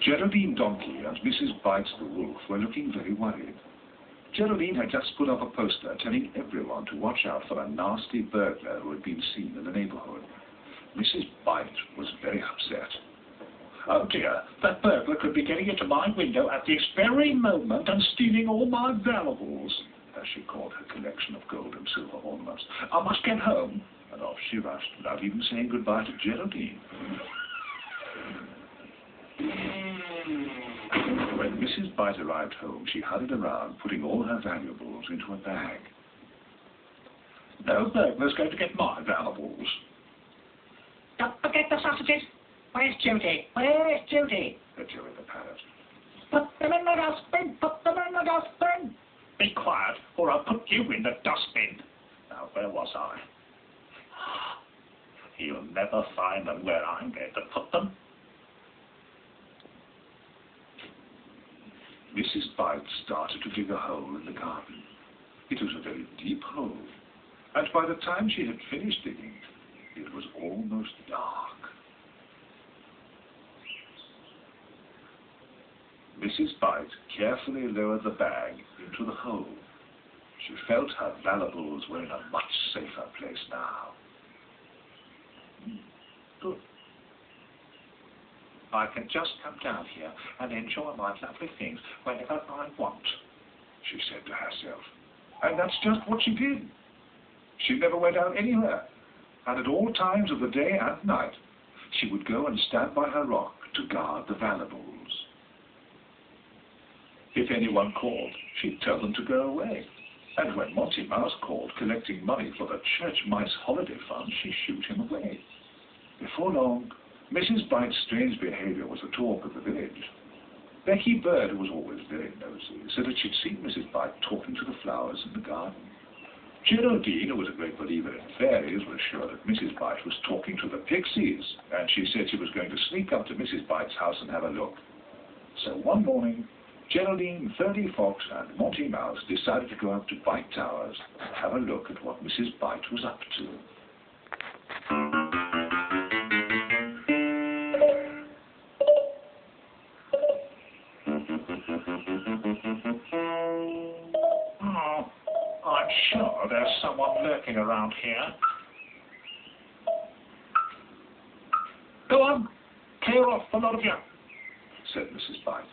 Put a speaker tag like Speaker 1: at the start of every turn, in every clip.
Speaker 1: Geraldine Donkey and Mrs. Bites the Wolf were looking very worried. Geraldine had just put up a poster telling everyone to watch out for a nasty burglar who had been seen in the neighborhood. Mrs. Bite was very upset.
Speaker 2: Oh dear, that burglar could be getting into my window at this very moment and stealing all my valuables,
Speaker 1: as she called her collection of gold and silver ornaments. I must get home. And off she rushed, without even saying goodbye to Geraldine. When Mrs. Bite arrived home, she hurried around, putting all her valuables into a bag.
Speaker 2: No burglar's going to get my valuables.
Speaker 3: Don't forget the sausages. Where's Judy? Where's Judy?
Speaker 1: Said Joey the parrot.
Speaker 3: Put them in the dustbin. Put them in the dustbin.
Speaker 2: Be quiet, or I'll put you in the dustbin. Now, where was I? You'll never find them where I'm going to put them.
Speaker 1: Mrs. Bite started to dig a hole in the garden. It was a very deep hole, and by the time she had finished digging, it was almost dark. Mrs. Bite carefully lowered the bag into the hole. She felt her valuables were in a much safer place now. Good.
Speaker 2: I can just come down here and enjoy my lovely things whenever I want,
Speaker 1: she said to herself. And that's just what she did. She never went out anywhere, and at all times of the day and night, she would go and stand by her rock to guard the valuables. If anyone called, she'd tell them to go away. And when Monty Mouse called collecting money for the Church Mice Holiday Fund, she'd shoot him away. Before long, Mrs. Bite's strange behavior was the talk of the village. Becky Bird, who was always very nosy, said that she'd seen Mrs. Bite talking to the flowers in the garden. Geraldine, who was a great believer in fairies, was sure that Mrs. Bite was talking to the pixies, and she said she was going to sneak up to Mrs. Bite's house and have a look. So one morning, Geraldine, Ferdy Fox, and Monty Mouse decided to go up to Bite Towers and have a look at what Mrs. Bite was up to.
Speaker 2: Oh, I'm sure there's someone lurking around here. Go on, clear off, a lot of you,
Speaker 1: said Mrs. Bite.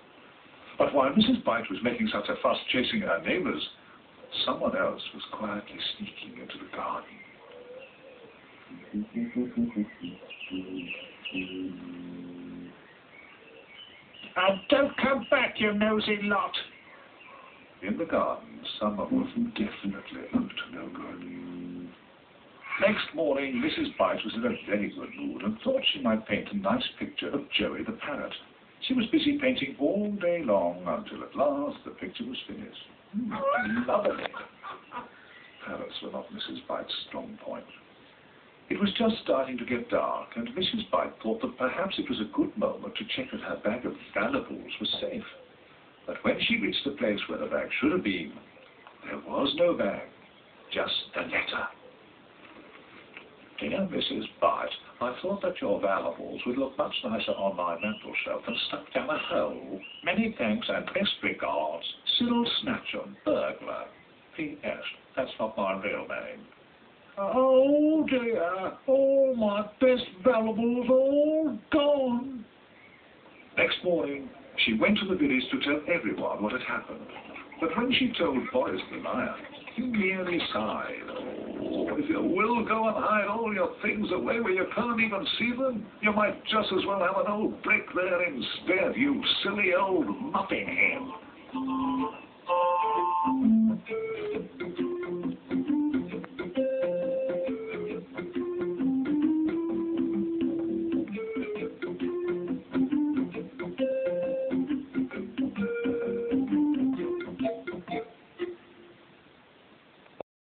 Speaker 1: But while Mrs. Bite was making such a fuss chasing her neighbors, someone else was quietly sneaking into the garden.
Speaker 2: And don't come back, you nosy lot.
Speaker 1: In the garden, someone was definitely up to no good. Next morning, Mrs. Bite was in a very good mood and thought she might paint a nice picture of Joey the parrot. She was busy painting all day long until at last the picture was finished. Lovely. Parrots were not Mrs. Bite's strong point. It was just starting to get dark, and Mrs. Bite thought that perhaps it was a good moment to check that her bag of valuables was safe. But when she reached the place where the bag should have been, there was no bag, just a letter. Dear Mrs. Bite, I thought that your valuables would look much nicer on my mantel shelf than stuck down a hole. Many thanks and best regards, Cyril Snatcher, burglar. P.S. That's not my real name. Oh dear, all my best valuables all gone. Next morning, she went to the village to tell everyone what had happened. But when she told Boris the lion, he merely sighed. Oh, if you will go and hide all your things away where you can't even see them, you might just as well have an old brick there instead, you silly old mupping hen.